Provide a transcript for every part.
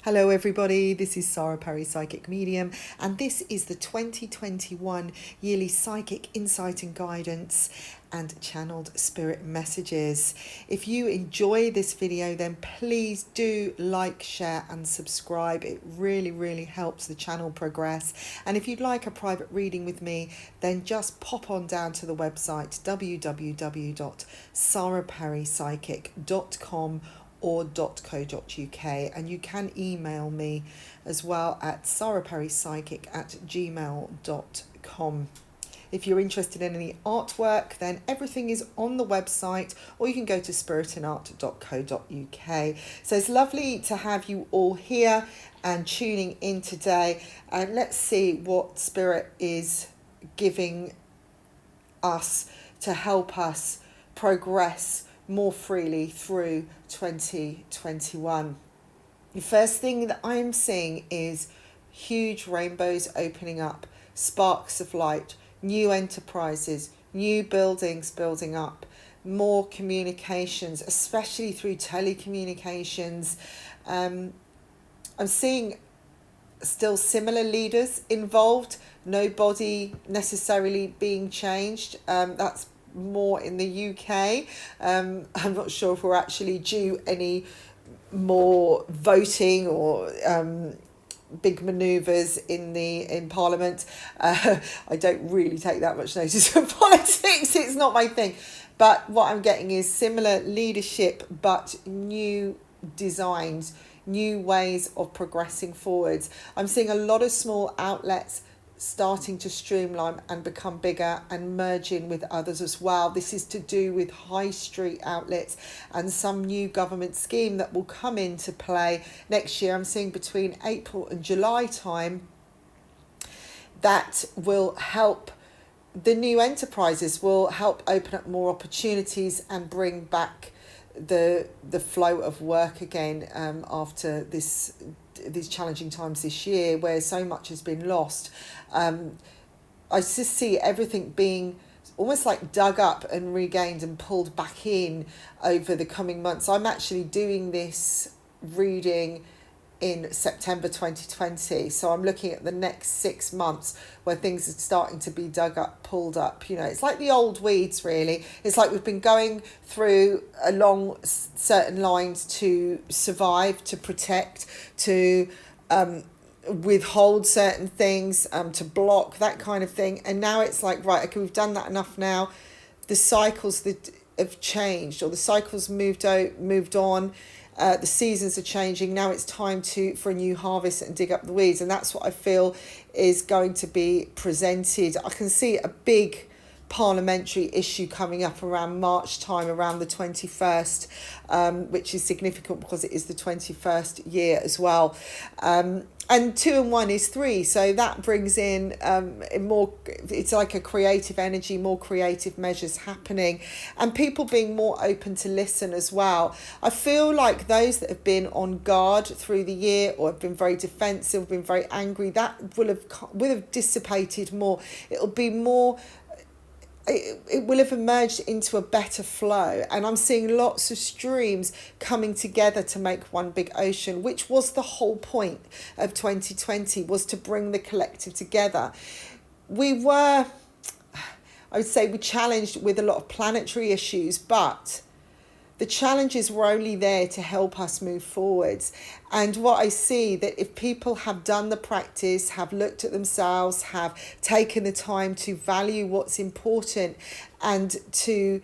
Hello everybody, this is Sara, Psychic Medium, and this is the 2021 Yearly Psychic Insight and Guidance and Channeled Spirit Messages. If you enjoy this video, then please do like, share and subscribe. It really helps the channel progress. And if you'd like a private reading with me, then just pop on down to the website www.saraperrypsychic.com or .co.uk, and you can email me as well at saraperrypsychic@gmail.com. If you're interested in any artwork, then everything is on the website, or you can go to spiritandart.co.uk. So it's lovely to have you all here and tuning in today, and let's see what Spirit is giving us to help us progress more freely through 2021. The first thing that I'm seeing is huge rainbows opening up, sparks of light, new enterprises, new buildings building up, more communications, especially through telecommunications. I'm seeing still similar leaders involved, nobody necessarily being changed. That's more in the UK. I'm not sure if we're actually due any more voting or big manoeuvres in Parliament. I don't really take that much notice of politics. It's not my thing. But what I'm getting is similar leadership, but new designs, new ways of progressing forwards. I'm seeing a lot of small outlets starting to streamline and become bigger and merge in with others as well. This is to do with high street outlets and some new government scheme that will come into play next year. I'm seeing between April and July time that will help. The new enterprises will help open up more opportunities and bring back the flow of work again after these challenging times this year where so much has been lost. I just see everything being almost like dug up and regained and pulled back in over the coming months. I'm actually doing this reading in September 2020, so I'm looking at the next 6 months where things are starting to be dug up, pulled up. You know, it's like the old weeds, really. It's like we've been going through along certain lines to survive, to protect, to withhold certain things, to block, that kind of thing. And now it's like, right, okay, we've done that enough now. The cycles that have changed, or the cycles moved on. The seasons are changing. Now it's time for a new harvest and dig up the weeds. And that's what I feel is going to be presented. I can see a big parliamentary issue coming up around March time, around the 21st, which is significant because it is the 21st year as well. And 2 and 1 is 3, so that brings in more. It's like a creative energy, more creative measures happening, and people being more open to listen as well. I feel like those that have been on guard through the year, or have been very defensive, been very angry, that will have dissipated more. It'll be more. It will have emerged into a better flow, and I'm seeing lots of streams coming together to make one big ocean, which was the whole point of 2020, was to bring the collective together. I would say we challenged with a lot of planetary issues, but the challenges were only there to help us move forwards. And what I see, that if people have done the practice, have looked at themselves, have taken the time to value what's important and to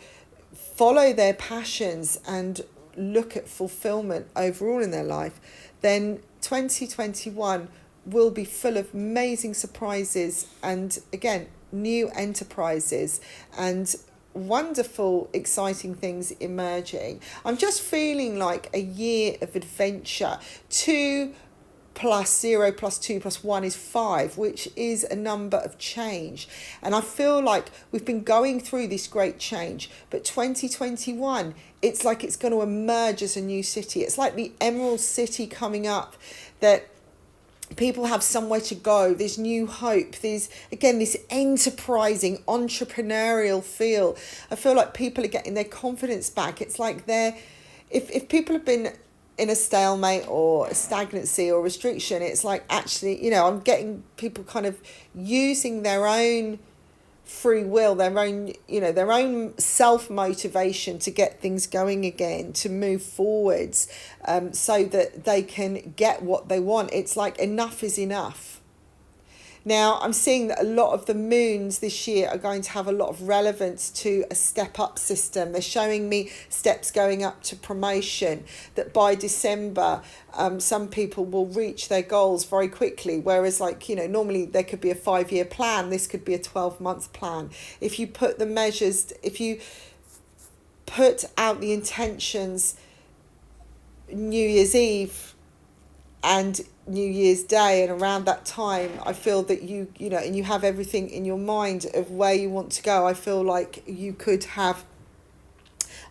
follow their passions and look at fulfillment overall in their life, then 2021 will be full of amazing surprises and, again, new enterprises and wonderful, exciting things emerging. I'm just feeling like a year of adventure. 2 plus 0 plus 2 plus 1 is 5, which is a number of change. And I feel like we've been going through this great change, but 2021, it's like it's going to emerge as a new city. It's like the Emerald City coming up, that people have somewhere to go. There's new hope. There's, again, this enterprising, entrepreneurial feel. I feel like people are getting their confidence back. It's like if people have been in a stalemate or a stagnancy or restriction. It's like, actually, you know, I'm getting people kind of using their own free will, their own, you know, their own self-motivation to get things going again, to move forwards, so that they can get what they want. It's like enough is enough. Now, I'm seeing that a lot of the moons this year are going to have a lot of relevance to a step-up system. They're showing me steps going up to promotion, that by December, some people will reach their goals very quickly. Whereas, like, you know, normally there could be a 5-year plan. This could be a 12-month plan. If you put the measures, if you put out the intentions New Year's Eve and New Year's Day, and around that time, I feel that you know, and you have everything in your mind of where you want to go, I feel like you could have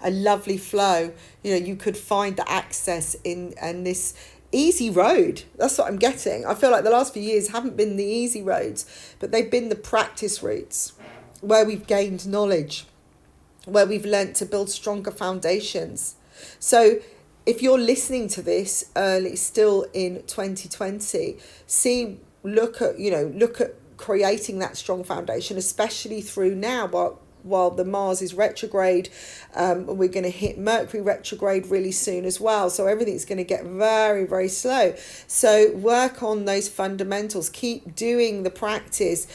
a lovely flow. You know, you could find the access in and this easy road. That's what I'm getting. I feel like the last few years haven't been the easy roads, but they've been the practice routes where we've gained knowledge, where we've learnt to build stronger foundations. So if you're listening to this early, still in 2020, look at creating that strong foundation, especially through now, while the Mars is retrograde. We're going to hit Mercury retrograde really soon as well. So everything's going to get very, very slow. So work on those fundamentals. Keep doing the practice.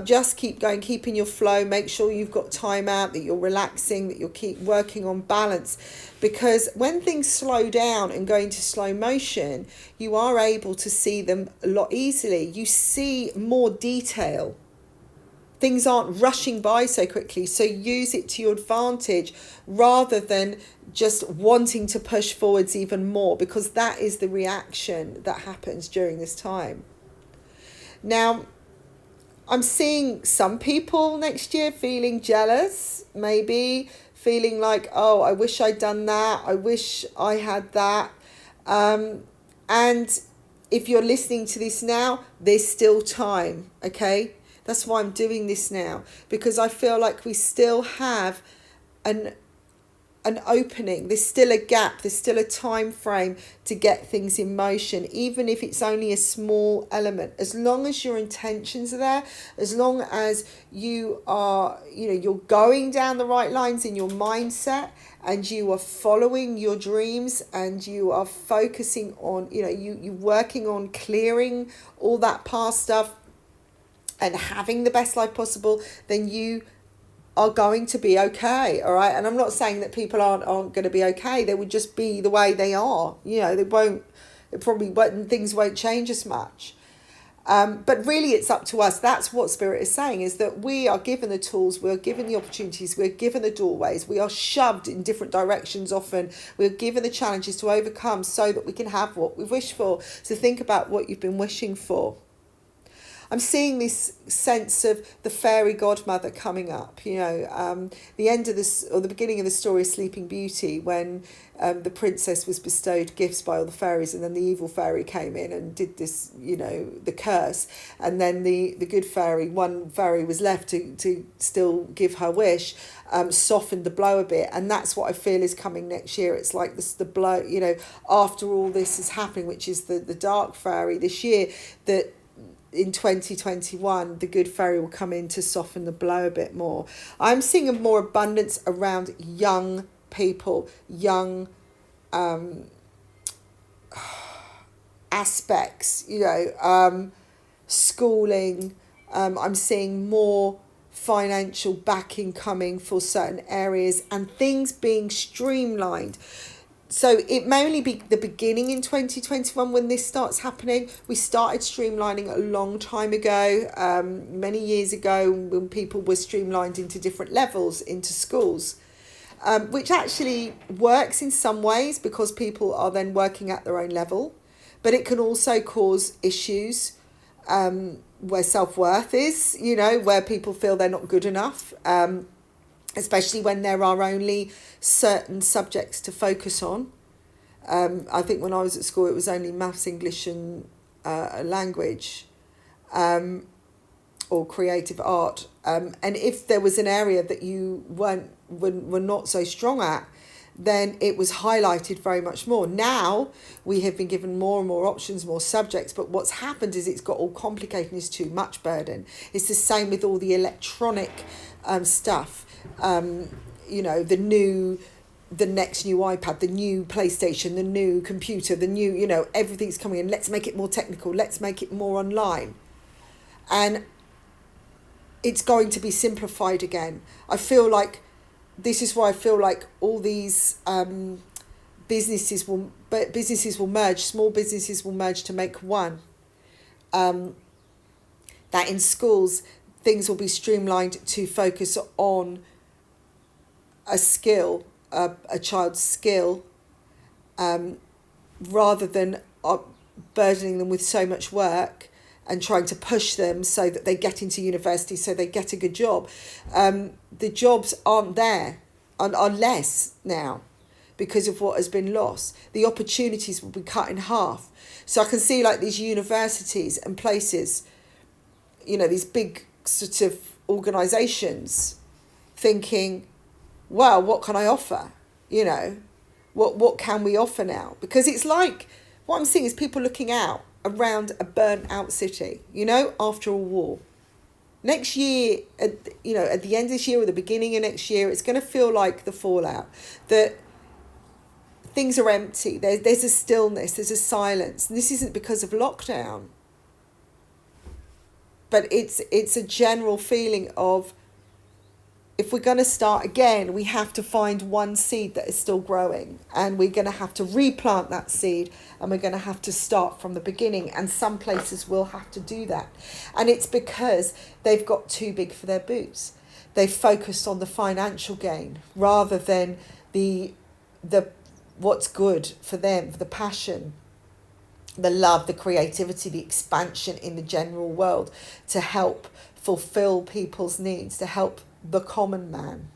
Just keep going, keep in your flow. Make sure you've got time out, that you're relaxing, that you'll keep working on balance. Because when things slow down and go into slow motion, you are able to see them a lot easily. You see more detail. Things aren't rushing by so quickly, so use it to your advantage rather than just wanting to push forwards even more, because that is the reaction that happens during this time. Now, I'm seeing some people next year feeling jealous, maybe feeling like, oh, I wish I'd done that, I wish I had that. And if you're listening to this now, there's still time, okay? That's why I'm doing this now, because I feel like we still have an opening. There's still a gap. There's still a time frame to get things in motion, even if it's only a small element. As long as your intentions are there, as long as you are, you know, you're going down the right lines in your mindset, and you are following your dreams, and you are focusing on, you know, you working on clearing all that past stuff and having the best life possible, then you are going to be okay, all right? And I'm not saying that people aren't going to be okay. They would just be the way they are. You know, things won't change as much. But really, it's up to us. That's what Spirit is saying, is that we are given the tools, we're given the opportunities, we're given the doorways, we are shoved in different directions often, we're given the challenges to overcome so that we can have what we wish for. So think about what you've been wishing for. I'm seeing this sense of the fairy godmother coming up, you know, the end of this, or the beginning of the story of Sleeping Beauty, when the princess was bestowed gifts by all the fairies, and then the evil fairy came in and did this, you know, the curse, and then the good fairy, one fairy was left to still give her wish, softened the blow a bit. And that's what I feel is coming next year. It's like this, the blow, you know, after all this is happening, which is the dark fairy this year, that in 2021, the good fairy will come in to soften the blow a bit more. I'm seeing a more abundance around young people, young aspects, you know, schooling. I'm seeing more financial backing coming for certain areas, and things being streamlined. So it may only be the beginning in 2021 when this starts happening. We started streamlining a long time ago, many years ago, when people were streamlined into different levels, into schools, which actually works in some ways because people are then working at their own level. But it can also cause issues where self-worth is, you know, where people feel they're not good enough, especially when there are only certain subjects to focus on. I think when I was at school, it was only maths, English and language, or creative art. And if there was an area that you were not so strong at, then it was highlighted very much more. Now we have been given more and more options, more subjects, but what's happened is it's got all complicated and it's too much burden. It's the same with all the electronic stuff. The next new iPad, the new PlayStation, the new computer, the new, everything's coming in. Let's make it more technical. Let's make it more online. And it's going to be simplified again. I feel like this is why I feel like all these businesses will merge. Small businesses will merge to make one. That in schools, things will be streamlined to focus on a skill, a child's skill, rather than burdening them with so much work and trying to push them so that they get into university, so they get a good job. The jobs aren't there, are less now because of what has been lost. The opportunities will be cut in half. So I can see like these universities and places, these big sort of organisations thinking, well, what can I offer? What can we offer now? Because it's like, what I'm seeing is people looking out around a burnt out city, after a war. Next year, at the end of this year or the beginning of next year, it's going to feel like the fallout, that things are empty. There's a stillness, there's a silence. And this isn't because of lockdown, but it's a general feeling of, if we're going to start again, we have to find one seed that is still growing, and we're going to have to replant that seed, and we're going to have to start from the beginning. And some places will have to do that. And it's because they've got too big for their boots. They've focused on the financial gain rather than the what's good for them, the passion, the love, the creativity, the expansion in the general world, to help fulfill people's needs, to help the common man.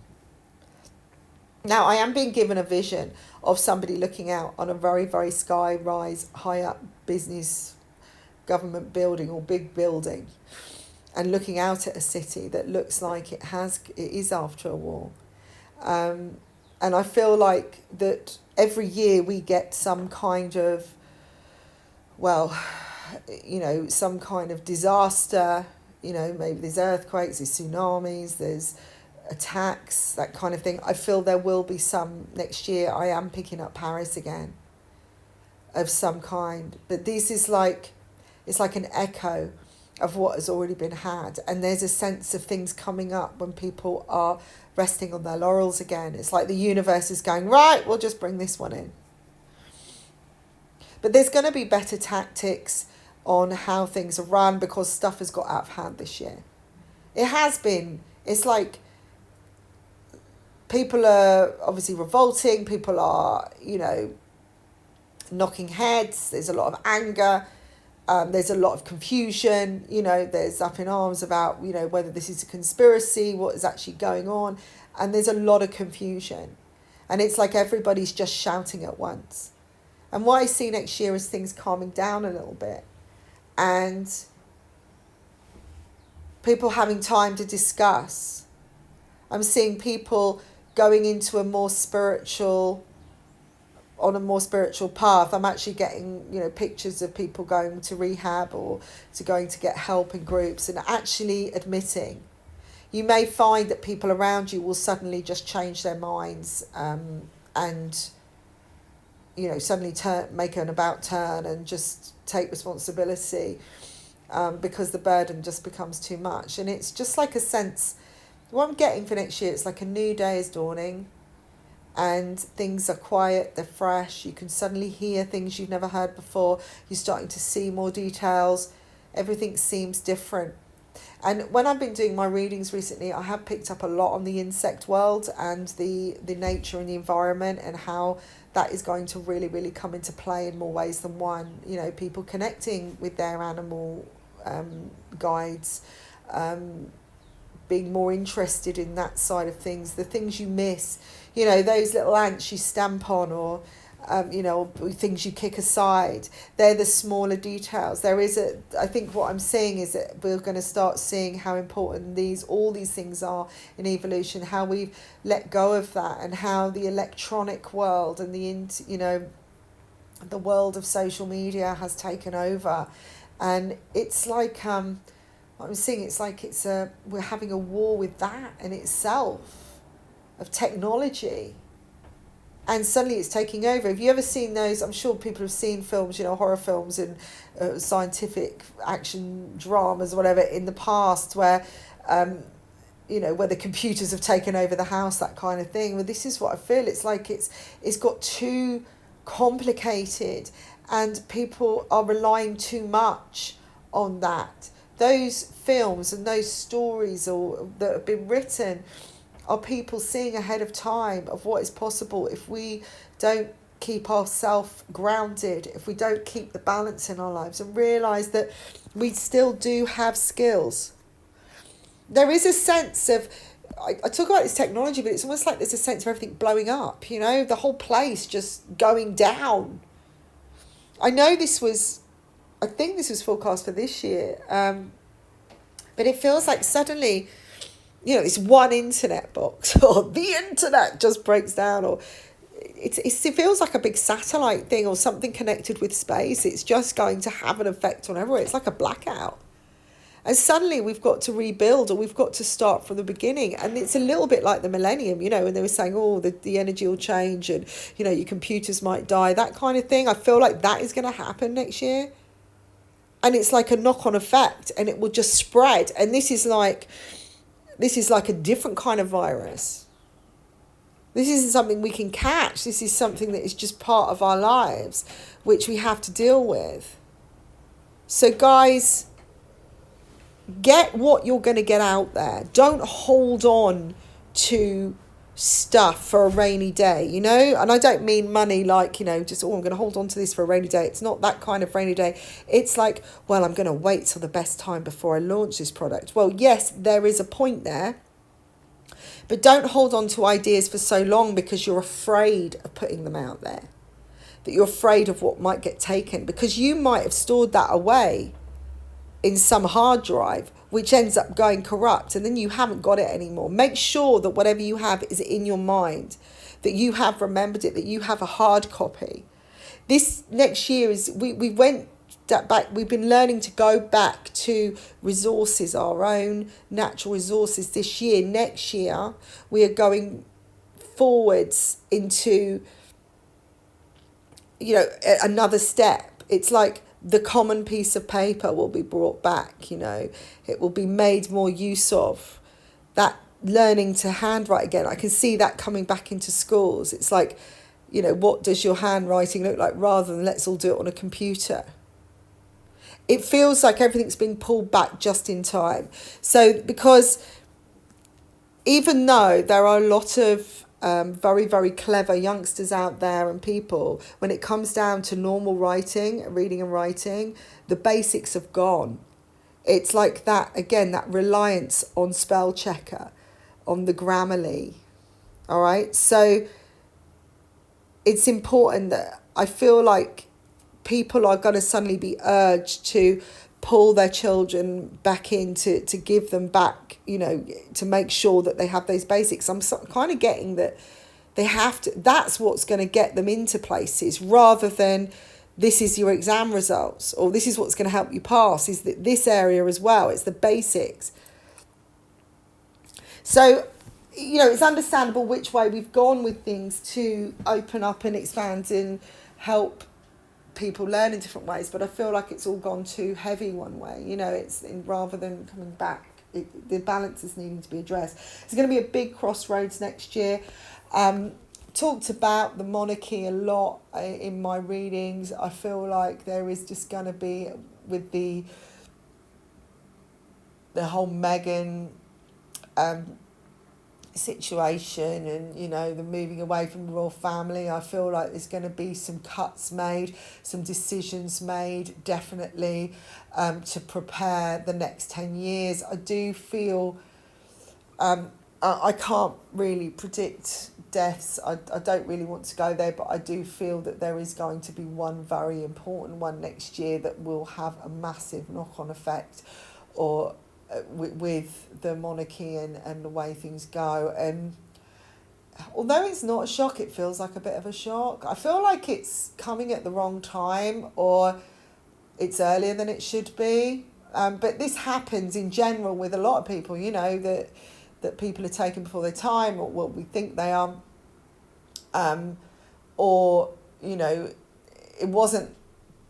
Now, I am being given a vision of somebody looking out on a very, very sky-rise, high-up business government building or big building, and looking out at a city that looks like it is after a war. And I feel like that every year we get some kind of, some kind of disaster. Maybe there's earthquakes, there's tsunamis, there's attacks, that kind of thing. I feel there will be some next year. I am picking up Paris again, of some kind. But this is it's like an echo of what has already been had. And there's a sense of things coming up when people are resting on their laurels again. It's like the universe is going, right, we'll just bring this one in. But there's going to be better tactics on how things are run, because stuff has got out of hand this year. It has been. It's like people are obviously revolting. People are, knocking heads. There's a lot of anger. There's a lot of confusion. There's up in arms about, whether this is a conspiracy, what is actually going on. And there's a lot of confusion. And it's like everybody's just shouting at once. And what I see next year is things calming down a little bit. And people having time to discuss. I'm seeing people going into a more spiritual path. I'm actually getting, pictures of people going to rehab or going to get help in groups, and actually admitting. You may find that people around you will suddenly just change their minds, and suddenly make an about turn and just take responsibility, because the burden just becomes too much. And it's just like a sense, what I'm getting for next year, it's like a new day is dawning, and things are quiet, they're fresh. You can suddenly hear things you've never heard before. You're starting to see more details. Everything seems different. And when I've been doing my readings recently, I have picked up a lot on the insect world and the nature and the environment, and how that is going to really, really come into play in more ways than one. People connecting with their animal guides, being more interested in that side of things, the things you miss, those little ants you stamp on, or things you kick aside. They're the smaller details. I think what I'm seeing is that we're going to start seeing how important all these things are in evolution, how we've let go of that, and how the electronic world and the world of social media has taken over. And it's like, what I'm seeing, it's like we're having a war with that in itself, of technology. And suddenly it's taking over. Have you ever seen those? I'm sure people have seen films, horror films and scientific action dramas or whatever in the past where, where the computers have taken over the house, that kind of thing. Well, this is what I feel. It's like it's got too complicated and people are relying too much on that. Those films and those stories that have been written are people seeing ahead of time of what is possible if we don't keep ourselves grounded, if we don't keep the balance in our lives and realise that we still do have skills. There is a sense of, I talk about this technology, but it's almost like there's a sense of everything blowing up, the whole place just going down. I think this was forecast for this year, but it feels like suddenly, this one internet box or the internet just breaks down, or it feels like a big satellite thing or something connected with space. It's just going to have an effect on everywhere. It's like a blackout. And suddenly we've got to rebuild, or we've got to start from the beginning. And it's a little bit like the millennium, when they were saying, the energy will change and, your computers might die, that kind of thing. I feel like that is going to happen next year. And it's like a knock-on effect, and it will just spread. And this is like a different kind of virus. This isn't something we can catch. This is something that is just part of our lives, which we have to deal with. So guys, get what you're going to get out there. Don't hold on to stuff for a rainy day, and I don't mean money like, just, I'm going to hold on to this for a rainy day. It's not that kind of rainy day. It's like, well, I'm going to wait till the best time before I launch this product. Well, yes, there is a point there, but don't hold on to ideas for so long because you're afraid of putting them out there, that you're afraid of what might get taken, because you might have stored that away in some hard drive, which ends up going corrupt, and then you haven't got it anymore. Make sure that whatever you have is in your mind, that you have remembered it, that you have a hard copy. This next year we went back. We've been learning to go back to resources, our own natural resources this year. Next year, we are going forwards into, another step. It's like the common piece of paper will be brought back, it will be made more use of. That learning to handwrite again, I can see that coming back into schools. It's like, what does your handwriting look like, rather than let's all do it on a computer. It feels like everything's been pulled back just in time. So because even though there are a lot of very, very clever youngsters out there and people, when it comes down to normal writing, reading and writing, the basics have gone. It's like that, again, that reliance on spell checker, on the Grammarly. All right. So it's important that I feel like people are going to suddenly be urged to pull their children back in, to give them back, to make sure that they have those basics. I'm kind of getting that they have to, that's what's going to get them into places, rather than this is your exam results, or this is what's going to help you pass, is that this area as well. It's the basics. So, it's understandable which way we've gone with things to open up and expand and help people learn in different ways, but I feel like it's all gone too heavy one way. Rather than coming back, the balance is needing to be addressed. It's going to be a big crossroads next year. Talked about the monarchy a lot in my readings. I feel like there is just going to be, with the whole Meghan situation and, the moving away from the royal family, I feel like there's going to be some cuts made, some decisions made, definitely, to prepare the next 10 years. I do feel I can't really predict deaths. I don't really want to go there, but I do feel that there is going to be one very important one next year that will have a massive knock-on effect, or with the monarchy and the way things go. And although it's not a shock, it feels like a bit of a shock. I feel like it's coming at the wrong time, or it's earlier than it should be. But this happens in general with a lot of people, you know, that people are taken before their time, or what we think they are. Or, you know, it wasn't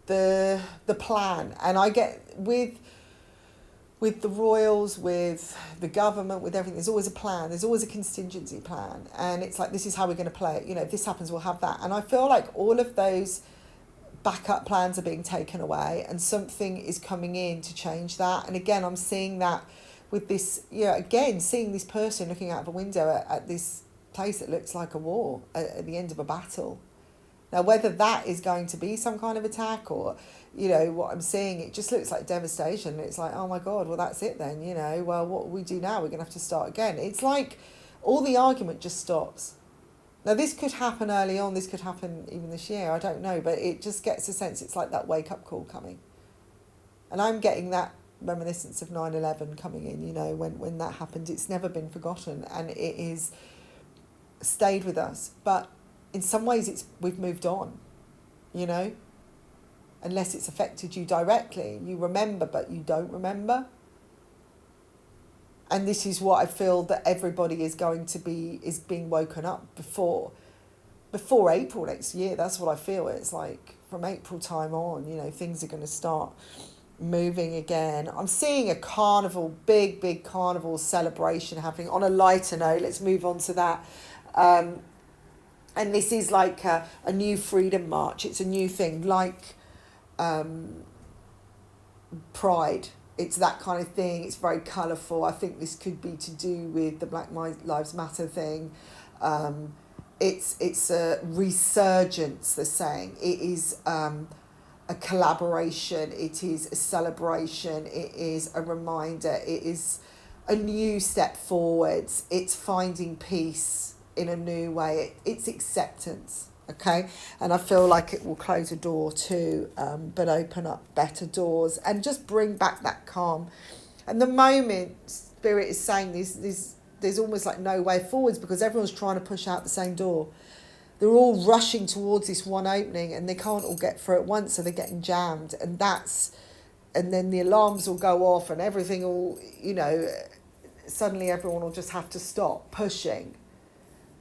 the plan. And I get with the royals, with the government, with everything, there's always a plan. There's always a contingency plan. And it's like, this is how we're going to play it. You know, if this happens, we'll have that. And I feel like all of those backup plans are being taken away, and something is coming in to change that. And again, I'm seeing that with this, again, seeing this person looking out of a window at this place that looks like a war at the end of a battle. Now, whether that is going to be some kind of attack, or, what I'm seeing, it just looks like devastation. It's like, oh my God, well, that's it then, well, what will we do now? We're going to have to start again. It's like all the argument just stops. Now, this could happen early on. This could happen even this year. I don't know. But it just gets a sense it's like that wake-up call coming. And I'm getting that reminiscence of 9/11 coming in, when that happened. It's never been forgotten, and it is stayed with us. But in some ways, we've moved on, unless it's affected you directly. You remember, but you don't remember. And this is what I feel that everybody is being woken up before April next year. That's what I feel. It's like from April time on, things are going to start moving again. I'm seeing a carnival, big carnival celebration happening. On a lighter note, let's move on to that. And this is like a new freedom march. It's a new thing, like Pride. It's that kind of thing. It's very colourful. I think this could be to do with the Black Lives Matter thing. It's a resurgence, they're saying. It is a collaboration. It is a celebration. It is a reminder. It is a new step forwards. It's finding peace in a new way. It's acceptance. Okay, and I feel like it will close a door too, but open up better doors and just bring back that calm. And the moment Spirit is saying there's almost like no way forwards, because everyone's trying to push out the same door. They're all rushing towards this one opening, and they can't all get through at once, so they're getting jammed. And then the alarms will go off, and everything will, suddenly everyone will just have to stop pushing.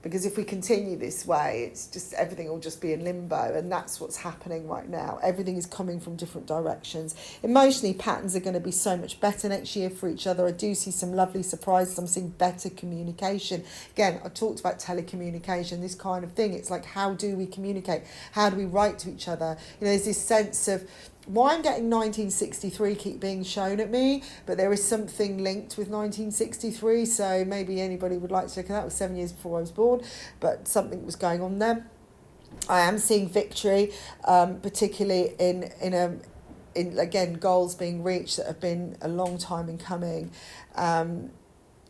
Because if we continue this way, it's just everything will just be in limbo, and that's what's happening right now. Everything is coming from different directions. Emotionally, patterns are going to be so much better next year for each other. I do see some lovely surprises. I'm seeing better communication. Again, I talked about telecommunication, this kind of thing. It's like, how do we communicate? How do we write to each other? There's this sense of why I'm getting 1963 keep being shown at me, but there is something linked with 1963, so maybe anybody would like to look at that. It was 7 years before I was born, but something was going on there. I am seeing victory, particularly in again, goals being reached that have been a long time in coming. And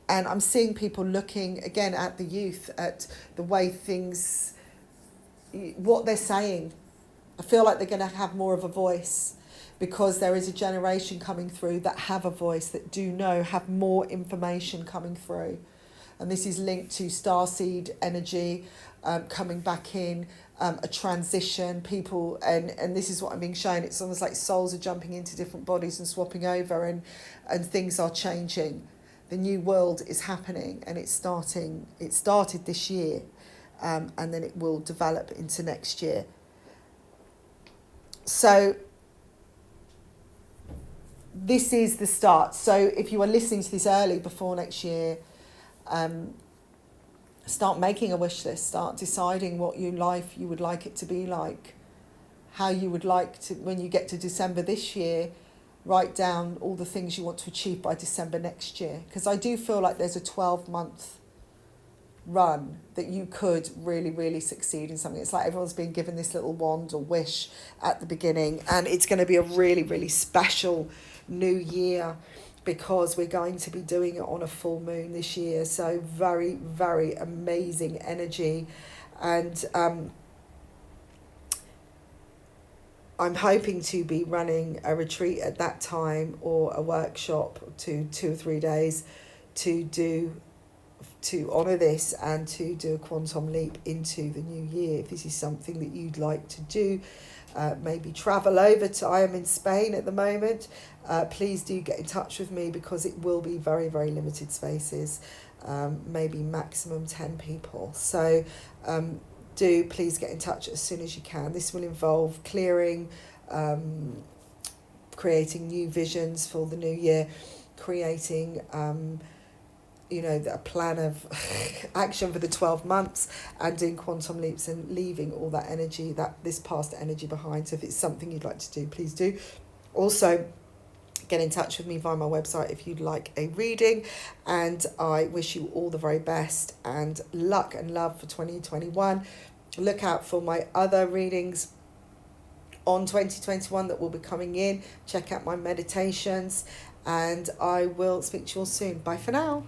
I'm seeing people looking again at the youth, at the way things, what they're saying. I feel like they're going to have more of a voice, because there is a generation coming through that have a voice, that do know, have more information coming through. And this is linked to Starseed energy coming back in, a transition, people, and this is what I'm being shown. It's almost like souls are jumping into different bodies and swapping over, and things are changing. The new world is happening, and it started this year, and then it will develop into next year. So this is the start. So if you are listening to this early, before next year, start making a wish list. Start deciding what life you would like it to be like. How you would like to, when you get to December this year, write down all the things you want to achieve by December next year. Because I do feel like there's a 12-month run that you could really, really succeed in something. It's like everyone's been given this little wand or wish at the beginning, and it's going to be a really, really special new year. because we're going to be doing it on a full moon this year. So very, very amazing energy. And I'm hoping to be running a retreat at that time, or a workshop to 2 or 3 days to honour this and to do a quantum leap into the new year. If this is something that you'd like to do, maybe travel over to, I am in Spain at the moment, please do get in touch with me, because it will be very, very limited spaces, maybe maximum 10 people. So do please get in touch as soon as you can. This will involve clearing, creating new visions for the new year, creating a plan of action for the 12 months, and doing quantum leaps and leaving all that energy, this past energy behind. So if it's something you'd like to do, please do. Also, get in touch with me via my website if you'd like a reading, and I wish you all the very best and luck and love for 2021. Look out for my other readings on 2021 that will be coming in. Check out my meditations, and I will speak to you all soon. Bye for now.